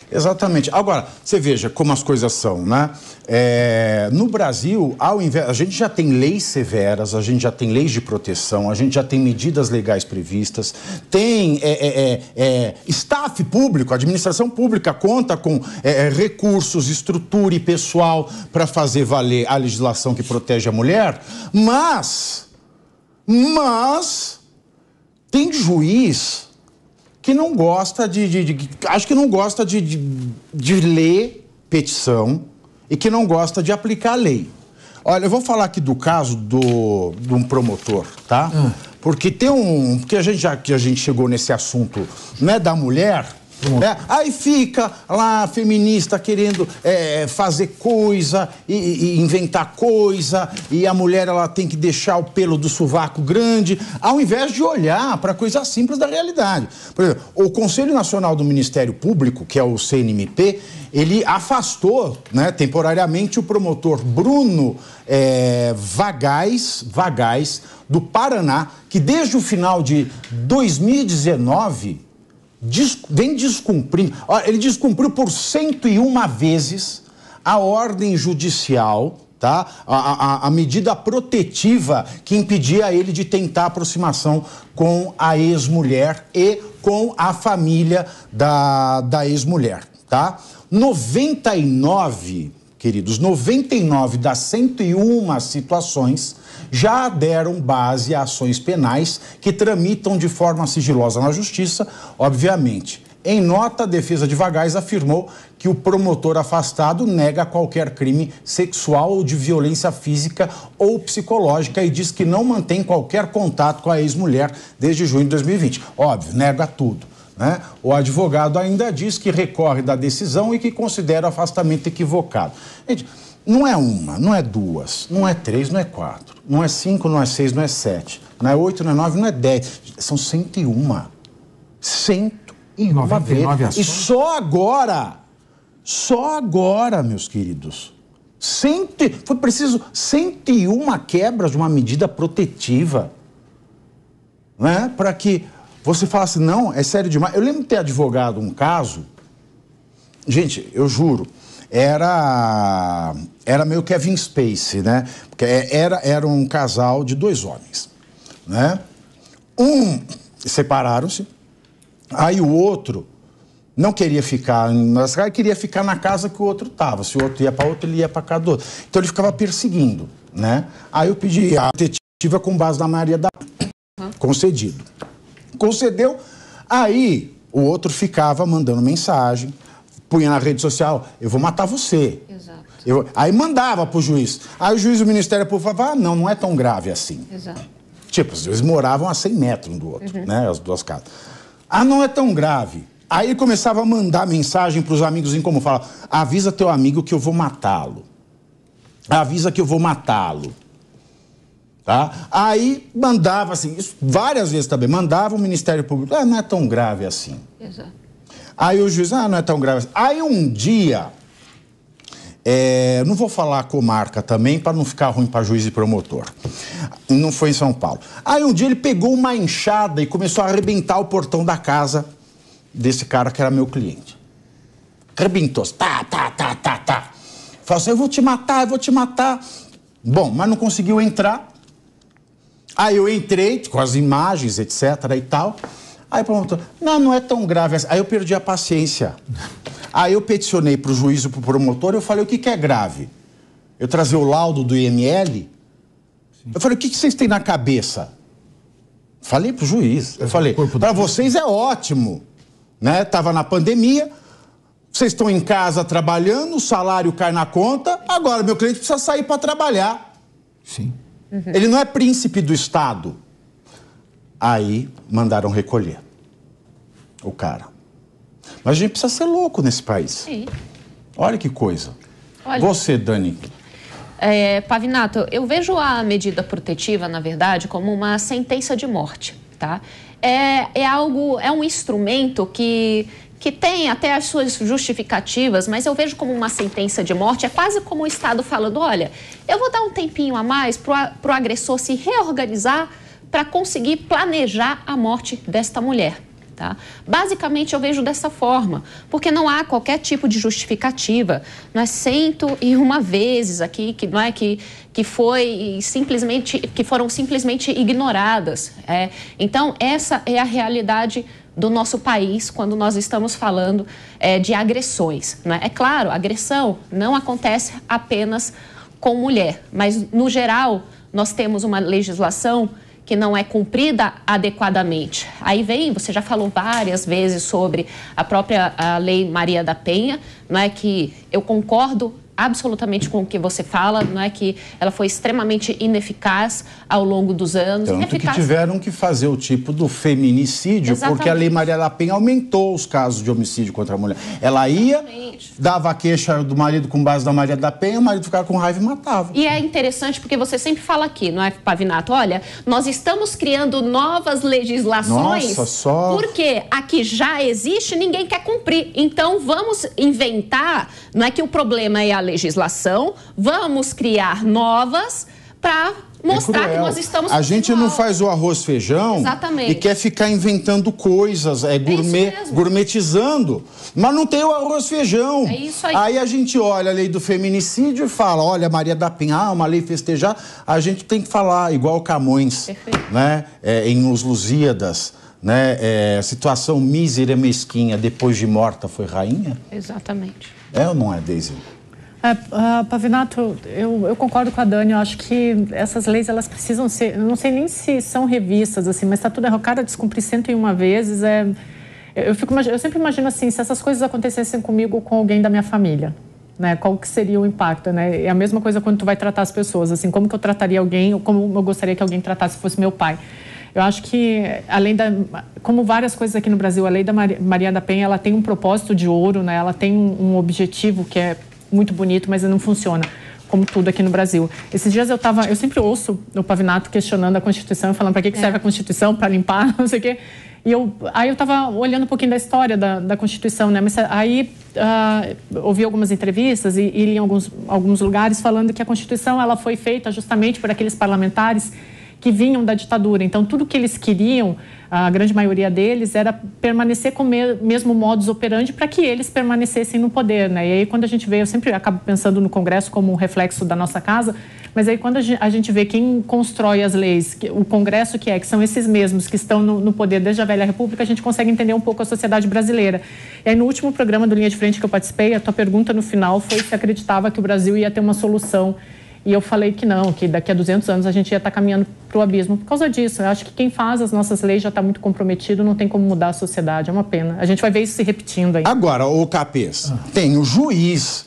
Exatamente. Agora, você veja como as coisas são, né? No Brasil, ao invés, a gente já tem leis severas, a gente já tem leis de proteção, a gente já tem medidas legais previstas, tem staff público, a administração pública conta com recursos, estrutura e pessoal para fazer valer a legislação que protege a mulher, mas tem juiz que não gosta acho que não gosta de ler petição e que não gosta de aplicar a lei. Olha, eu vou falar aqui do caso de um promotor, tá? Porque porque a gente chegou nesse assunto, né, da mulher, né? Aí fica lá a feminista querendo fazer coisa e inventar coisa, e a mulher ela tem que deixar o pelo do sovaco grande, ao invés de olhar para coisa simples da realidade. Por exemplo, o Conselho Nacional do Ministério Público, que é o CNMP, ele afastou, né, temporariamente o promotor Bruno Vagais do Paraná, que desde o final de 2019 vem descumprindo. Ele descumpriu por 101 vezes a ordem judicial, tá? A medida protetiva que impedia ele de tentar aproximação com a ex-mulher e com a família da ex-mulher, tá? 99, queridos, 99 das 101 situações já deram base a ações penais que tramitam de forma sigilosa na justiça, obviamente. Em nota, a defesa de Vagais afirmou que o promotor afastado nega qualquer crime sexual ou de violência física ou psicológica e diz que não mantém qualquer contato com a ex-mulher desde junho de 2020. Óbvio, nega tudo, né? O advogado ainda diz que recorre da decisão e que considera o afastamento equivocado. Gente, não é uma, não é duas, não é três, não é quatro, não é 5, não é 6, não é 7, não é 8, não é 9, não é 10. São 101. 101 vezes. E só agora, meus queridos, foi preciso 101 quebras de uma medida protetiva, né? Para que você falasse, não, é sério demais. Eu lembro de ter advogado um caso, gente, eu juro, era meio Kevin Spacey, né? Porque era um casal de 2 homens, né? Separaram-se, aí o outro não queria ficar nas casas, queria ficar na casa que o outro estava. Se o outro ia para outro, ele ia para casa do outro. Então ele ficava perseguindo, né? Aí eu pedi a detetiva com base na Maria da... Concedido. Concedeu, aí o outro ficava mandando mensagem, punha na rede social, eu vou matar você. Exato. Aí mandava pro juiz. Aí o juiz do Ministério Público falava, não é tão grave assim. Exato. Tipo, eles moravam a 100 metros um do outro, né, as duas casas. Não é tão grave. Aí ele começava a mandar mensagem pros amigos em como fala, avisa teu amigo que eu vou matá-lo. Avisa que eu vou matá-lo. Tá? Aí mandava assim, isso várias vezes também, mandava o Ministério Público, não é tão grave assim. Exato. Aí o juiz, não é tão grave assim. Aí um dia, não vou falar a comarca também, para não ficar ruim para juiz e promotor. Não foi em São Paulo. Aí um dia ele pegou uma enxada e começou a arrebentar o portão da casa desse cara que era meu cliente. Arrebentou, tá. Falou assim, eu vou te matar. Bom, mas não conseguiu entrar. Aí eu entrei com as imagens, etc. e tal. Aí o promotor, não é tão grave assim. Aí eu perdi a paciência. Aí eu peticionei para o juiz e para o promotor, eu falei, o que é grave? Eu trazer o laudo do IML? Sim. Eu falei, o que vocês têm na cabeça? Falei para o juiz. Eu falei, para vocês é ótimo, né? Tava na pandemia, vocês estão em casa trabalhando, o salário cai na conta, agora meu cliente precisa sair para trabalhar. Sim. Ele não é príncipe do Estado. Aí mandaram recolher o cara. Mas a gente precisa ser louco nesse país. Sim. Olha que coisa. Olha, você, Dani. Pavinato, eu vejo a medida protetiva, na verdade, como uma sentença de morte, tá? É um instrumento que tem até as suas justificativas, mas eu vejo como uma sentença de morte. É quase como o Estado falando, olha, eu vou dar um tempinho a mais pro agressor se reorganizar para conseguir planejar a morte desta mulher. Tá? Basicamente, eu vejo dessa forma, porque não há qualquer tipo de justificativa. Não é 101 vezes aqui que não é que foram simplesmente ignoradas. Então, essa é a realidade do nosso país quando nós estamos falando de agressões. Não é? É claro, a agressão não acontece apenas com mulher, mas, no geral, nós temos uma legislação que não é cumprida adequadamente. Aí vem, você já falou várias vezes sobre a Lei Maria da Penha, não é, que eu concordo absolutamente com o que você fala, não é, que ela foi extremamente ineficaz ao longo dos anos. Tanto que tiveram que fazer o tipo do feminicídio, exatamente, porque a Lei Maria da Penha aumentou os casos de homicídio contra a mulher. Ela ia, exatamente, dava a queixa do marido com base na Maria da Penha, o marido ficava com raiva e matava. E é interessante porque você sempre fala aqui, não é, Pavinato? Olha, nós estamos criando novas legislações. Nossa, só... porque a que já existe ninguém quer cumprir. Então vamos inventar, não é que o problema é a legislação, vamos criar novas para mostrar que nós estamos... A gente não faz o arroz feijão, exatamente, e quer ficar inventando coisas, gourmetizando, mas não tem o arroz feijão. É isso aí. Aí a gente olha a lei do feminicídio e fala, olha, Maria da Penha, uma lei festejar, a gente tem que falar igual Camões, perfeito, né? Em Os Lusíadas, né? Situação mísera, mesquinha, depois de morta foi rainha? Exatamente. É ou não é, Deise? Pavinato, eu concordo com a Dani, eu acho que essas leis, elas precisam ser, eu não sei nem se são revistas, assim, mas está tudo errado. O cara descumprir 101 vezes, eu sempre imagino assim, se essas coisas acontecessem comigo ou com alguém da minha família, né, qual que seria o impacto, né? É a mesma coisa quando tu vai tratar as pessoas, assim, como que eu trataria alguém, ou como eu gostaria que alguém tratasse se fosse meu pai. Eu acho que, como várias coisas aqui no Brasil, a lei da Maria da Penha, ela tem um propósito de ouro, né? Ela tem um objetivo que é muito bonito, mas não funciona, como tudo aqui no Brasil. Esses dias eu sempre ouço o Pavinato questionando a Constituição, falando para que serve a Constituição, para limpar, não sei o quê. E aí eu estava olhando um pouquinho da história da Constituição, né? Mas aí ouvi algumas entrevistas e li em alguns lugares falando que a Constituição ela foi feita justamente por aqueles parlamentares que vinham da ditadura. Então, tudo que eles queriam, a grande maioria deles, era permanecer com o mesmo modus operandi para que eles permanecessem no poder, né? E aí, quando a gente vê, eu sempre acabo pensando no Congresso como um reflexo da nossa casa, mas aí quando a gente vê quem constrói as leis, o Congresso que são esses mesmos que estão no poder desde a velha República, a gente consegue entender um pouco a sociedade brasileira. E aí, no último programa do Linha de Frente que eu participei, a tua pergunta no final foi se acreditava que o Brasil ia ter uma solução. E eu falei que não, que daqui a 200 anos a gente ia estar caminhando para o abismo por causa disso. Eu acho que quem faz as nossas leis já está muito comprometido, não tem como mudar a sociedade, é uma pena. A gente vai ver isso se repetindo aí. Agora, o Capês, tem o juiz,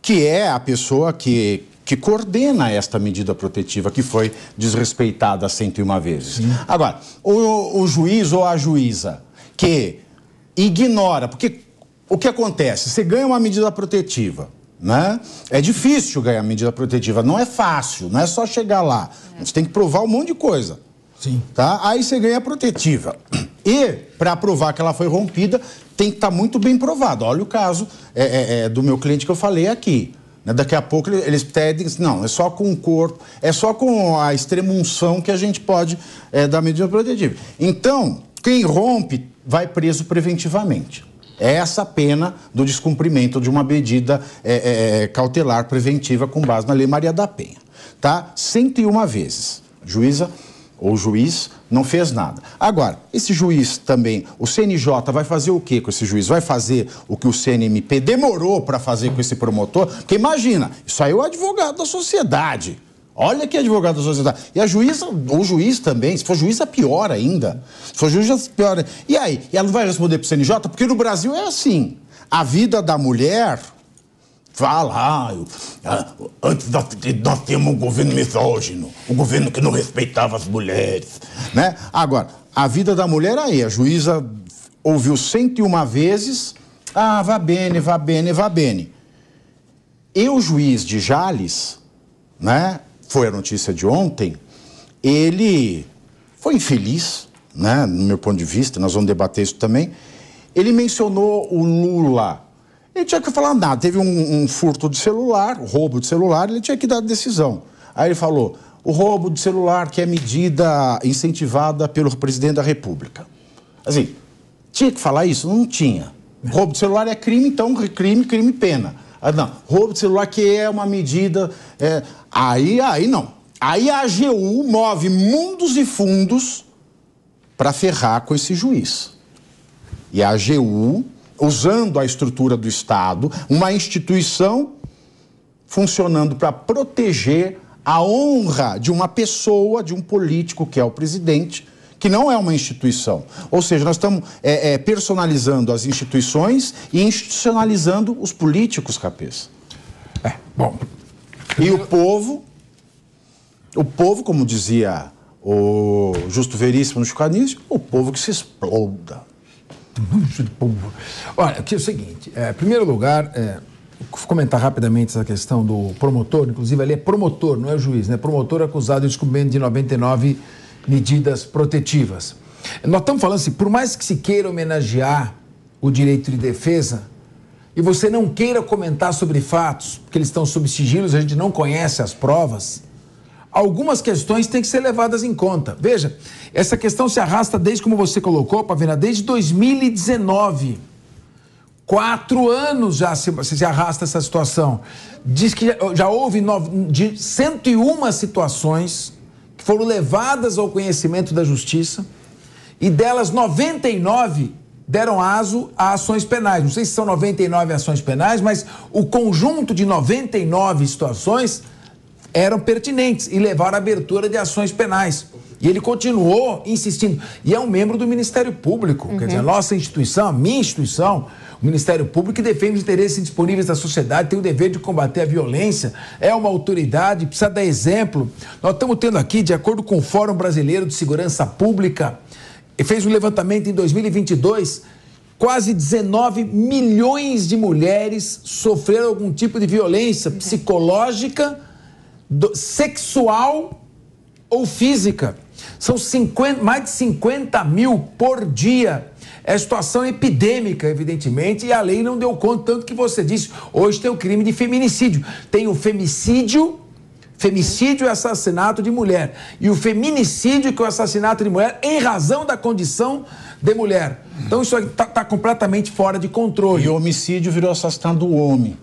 que é a pessoa que coordena esta medida protetiva, que foi desrespeitada 101 vezes. Sim. Agora, o juiz ou a juíza que ignora, porque o que acontece? Você ganha uma medida protetiva, né? É difícil ganhar medida protetiva, não é fácil, não é só chegar lá. Você tem que provar um monte de coisa. Sim. Tá? Aí você ganha a protetiva. E, para provar que ela foi rompida, tem que estar muito bem provado. Olha o caso do meu cliente que eu falei aqui. Daqui a pouco eles pedem, não, é só com o corpo, é só com a extrema-unção que a gente pode dar medida protetiva. Então, quem rompe vai preso preventivamente. É essa a pena do descumprimento de uma medida cautelar preventiva com base na Lei Maria da Penha. Tá? 101 vezes. Juíza ou juiz não fez nada. Agora, esse juiz também, o CNJ vai fazer o quê com esse juiz? Vai fazer o que o CNMP demorou para fazer com esse promotor? Porque imagina, isso aí é o advogado da sociedade. Olha que advogado da sociedade. E a juíza, ou juiz também, se for juíza, pior ainda. Se for juíza, pior ainda. E aí? E ela não vai responder pro CNJ? Porque no Brasil é assim. A vida da mulher... Fala, antes nós tínhamos um governo misógino, um governo que não respeitava as mulheres, né? Agora, a vida da mulher aí, a juíza ouviu 101 vezes, vá bene, vá bene, vá bene. E o juiz de Jales, né? Foi a notícia de ontem, ele foi infeliz, né? No meu ponto de vista, nós vamos debater isso também. Ele mencionou o Lula. Ele tinha que falar nada, teve um furto de celular, roubo de celular, ele tinha que dar decisão. Aí ele falou, o roubo de celular que é medida incentivada pelo presidente da República. Assim, Tinha que falar isso? Não tinha. Roubo de celular é crime, então crime, pena. Não, roubo de celular que é uma medida... Aí não. Aí a AGU move mundos e fundos para ferrar com esse juiz. E a AGU, usando a estrutura do Estado, uma instituição funcionando para proteger a honra de uma pessoa, de um político que é o presidente, que não é uma instituição. Ou seja, nós estamos personalizando as instituições e institucionalizando os políticos, Capês. Bom. E o povo, como dizia o Justo Veríssimo no Chico Anísio, o povo que se exploda. Olha, aqui é o seguinte, em primeiro lugar, vou comentar rapidamente essa questão do promotor, inclusive ali é promotor, não é juiz, né? Promotor acusado de descumprimento de 99 medidas protetivas. Nós estamos falando assim, por mais que se queira homenagear o direito de defesa e você não queira comentar sobre fatos, porque eles estão sob sigilos, a gente não conhece as provas, algumas questões têm que ser levadas em conta. Veja, essa questão se arrasta desde, como você colocou, Pavinato, desde 2019. 4 anos já se arrasta essa situação. Diz que já houve 101 situações que foram levadas ao conhecimento da justiça e delas 99 deram aso a ações penais. Não sei se são 99 ações penais, mas o conjunto de 99 situações eram pertinentes e levaram à abertura de ações penais. E ele continuou insistindo. E é um membro do Ministério Público. Quer dizer, a nossa instituição, a minha instituição, o Ministério Público, que defende os interesses disponíveis da sociedade, tem o dever de combater a violência, é uma autoridade, precisa dar exemplo. Nós estamos tendo aqui, de acordo com o Fórum Brasileiro de Segurança Pública, fez um levantamento em 2022, quase 19 milhões de mulheres sofreram algum tipo de violência psicológica, sexual ou física. São mais de 50 mil por dia. É situação epidêmica, evidentemente, e a lei não deu conta, tanto que você disse, hoje tem o crime de feminicídio. Tem o femicídio é assassinato de mulher. E o feminicídio, que é o assassinato de mulher em razão da condição de mulher. Então isso está completamente fora de controle. E o homicídio virou assassinato do homem.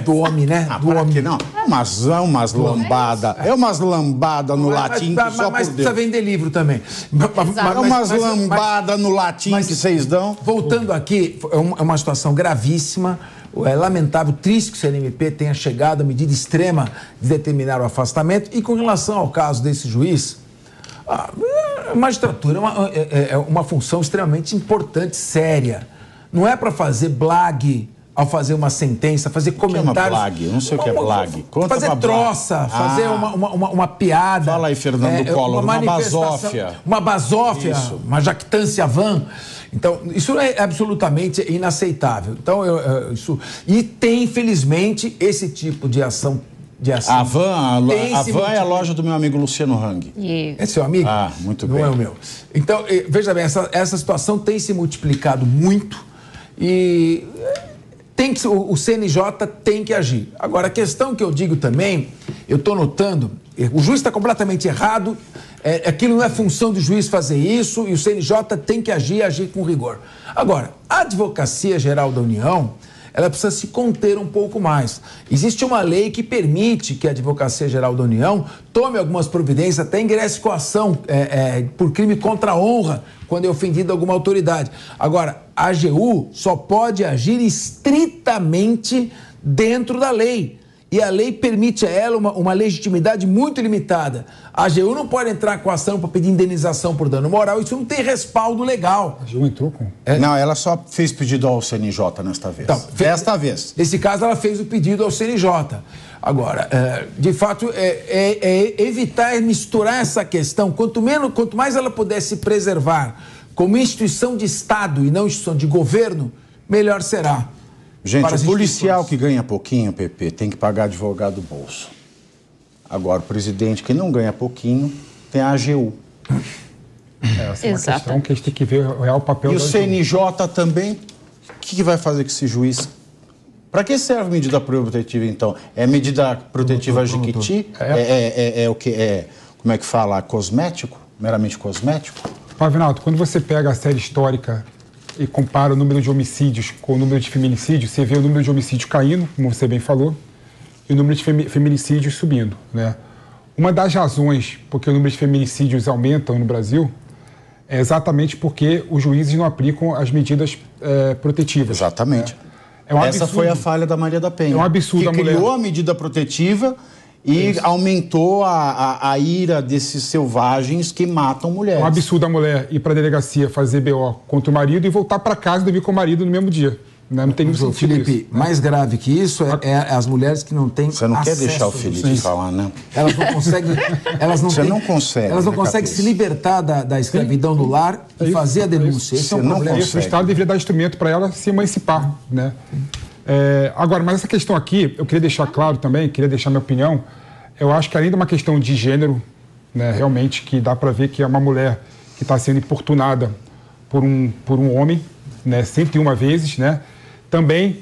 Do homem, né? Do homem. Que não? Umas lambadas. É umas lambadas no latim que só mas por precisa Deus. vender livro também. É umas lambadas no latim que vocês dão. Voltando aqui, é uma situação gravíssima. É lamentável, triste que o CNMP tenha chegado à medida extrema de determinar o afastamento. E com relação ao caso desse juiz, a magistratura é uma função extremamente importante, séria. Não é para fazer blague ao fazer uma sentença, fazer comentários... O que é uma blague? Eu não sei o que é blague. Conta fazer troça, fazer uma piada. Fala aí, Fernando Collor, uma basófia. Uma basófia, uma jactância vã. Então, isso é absolutamente inaceitável. Então, E tem, infelizmente, esse tipo de ação... A Van é a loja do meu amigo Luciano Hang. É seu amigo? Ah, muito bem. Não é o meu. Então, veja bem, essa situação tem se multiplicado muito e... o CNJ tem que agir. Agora, a questão que eu digo também, eu estou notando, o juiz está completamente errado, aquilo não é função do juiz fazer isso, e o CNJ tem que agir com rigor. Agora, a Advocacia Geral da União, ela precisa se conter um pouco mais. Existe uma lei que permite que a Advocacia Geral da União tome algumas providências, até ingresse com ação por crime contra a honra, quando é ofendida alguma autoridade. Agora, a AGU só pode agir estritamente dentro da lei. E a lei permite a ela uma legitimidade muito limitada. A AGU não pode entrar com ação para pedir indenização por dano moral, isso não tem respaldo legal. A AGU entrou com... Não, ela só fez pedido ao CNJ nesta vez. Então, desta vez. Nesse caso, ela fez o pedido ao CNJ. Agora, de fato, evitar misturar essa questão. Quanto mais ela puder se preservar como instituição de Estado e não instituição de governo, melhor será. Gente, o policial que ganha pouquinho, PP, tem que pagar advogado do bolso. Agora, o presidente que não ganha pouquinho tem a AGU. Essa é uma questão que a gente tem que ver o real papel. E o CNJ também, o que vai fazer com esse juiz? Para que serve a medida protetiva, então? É medida protetiva Jequiti? É o que? Como é que fala? Cosmético? Meramente cosmético? Pavinato, quando você pega a série histórica e compara o número de homicídios com o número de feminicídios, você vê o número de homicídios caindo, como você bem falou, e o número de feminicídios subindo, né? Uma das razões porque o número de feminicídios aumenta no Brasil é exatamente porque os juízes não aplicam as medidas protetivas. Exatamente. É um Essa absurdo. foi a falha da Maria da Penha. É um absurdo. Que criou a medida protetiva e aumentou a ira desses selvagens que matam mulheres. É um absurdo a mulher ir para a delegacia fazer BO contra o marido e voltar para casa e dormir com o marido no mesmo dia. Né? Não tem nenhum sentido Felipe, isso, né? mais grave que isso é as mulheres que não têm Você não quer acesso deixar o à Felipe justiça. falar, né? Elas não conseguem... Você não consegue. Elas não né, conseguem Cabeça? se libertar da escravidão do lar e fazer a denúncia. Esse é um Você não problema. consegue. O Estado deveria dar instrumento para ela se emancipar, né? Agora, mas essa questão aqui, eu queria deixar claro também, queria deixar minha opinião, eu acho que além de uma questão de gênero, né, realmente, que dá para ver que é uma mulher que está sendo importunada por um homem, né, 101 vezes, né, também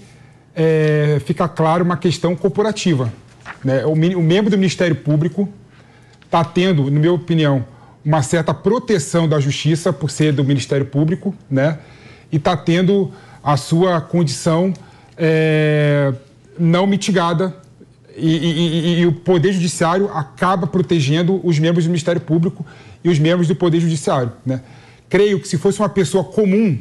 fica claro uma questão corporativa. Né? O membro do Ministério Público está tendo, na minha opinião, uma certa proteção da justiça por ser do Ministério Público, né, e está tendo a sua condição não mitigada e o Poder Judiciário acaba protegendo os membros do Ministério Público e os membros do Poder Judiciário, né? Creio que se fosse uma pessoa comum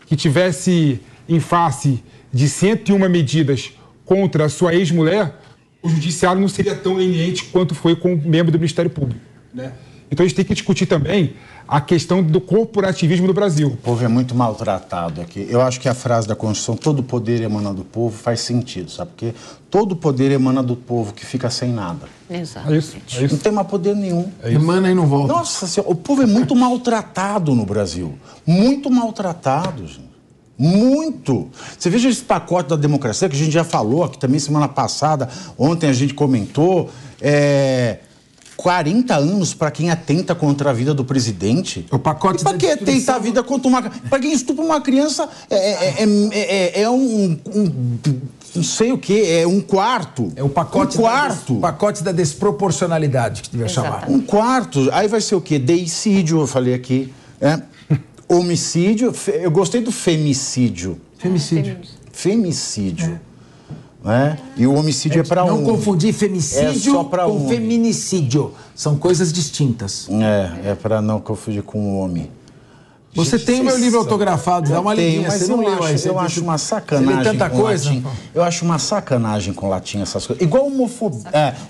que tivesse em face de 101 medidas contra a sua ex-mulher, o Judiciário não seria tão leniente quanto foi com o membro do Ministério Público, né? Então a gente tem que discutir também a questão do corporativismo do Brasil. O povo é muito maltratado aqui. Eu acho que a frase da Constituição, todo poder emana do povo, faz sentido, sabe? Porque todo poder emana do povo que fica sem nada. Exato. É isso. Não tem mais poder nenhum. Emana e não volta. Nossa Senhora, o povo é muito maltratado no Brasil. Muito maltratado, gente. Muito. Você veja esse pacote da democracia, que a gente já falou aqui também semana passada, ontem a gente comentou, 40 anos para quem atenta contra a vida do presidente. O pacote para quem atenta a vida contra uma... Para quem estupra uma criança, não sei o quê, é um quarto. É o pacote, pacote da desproporcionalidade que devia chamar. Um quarto. Aí vai ser o quê? Deicídio, eu falei aqui. Homicídio. Eu gostei do femicídio. Femicídio. Né? E o homicídio é para um. Não confundir femicídio com feminicídio. São coisas distintas. É para não confundir com o homem. Você tem o meu livro autografado, dá uma olhadinha. Mas você não leu aí. Eu acho uma sacanagem. Você lê tanta coisa? Latim. Eu acho uma sacanagem com latim essas coisas. Igual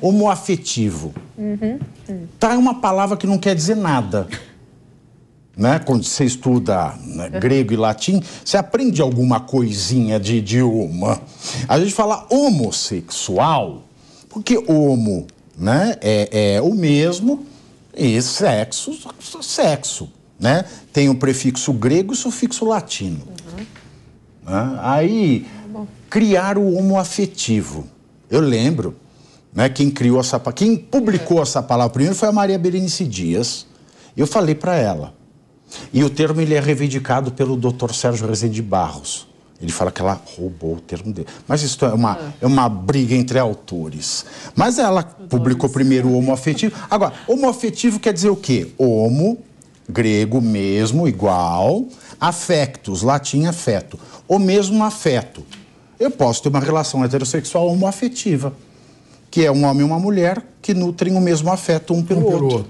homoafetivo. Tá, é uma palavra que não quer dizer nada. Né? Quando você estuda grego e latim, você aprende alguma coisinha de idioma. A gente fala homossexual, porque homo, né, é o mesmo e sexo, né? Tem o prefixo grego e o sufixo latino. Né? Aí, criar o homoafetivo. Eu lembro, né, quem publicou essa palavra primeiro foi a Maria Berenice Dias. Eu falei para ela. E o termo ele é reivindicado pelo Dr. Sérgio Rezende Barros. Ele fala que ela roubou o termo dele. Mas isso é uma briga entre autores. Mas ela publicou primeiro o homoafetivo. Agora, homoafetivo quer dizer o quê? Homo, grego mesmo, igual, afectus, latim afeto. O mesmo afeto. Eu posso ter uma relação heterossexual homoafetiva, que é um homem e uma mulher que nutrem o mesmo afeto um pelo outro.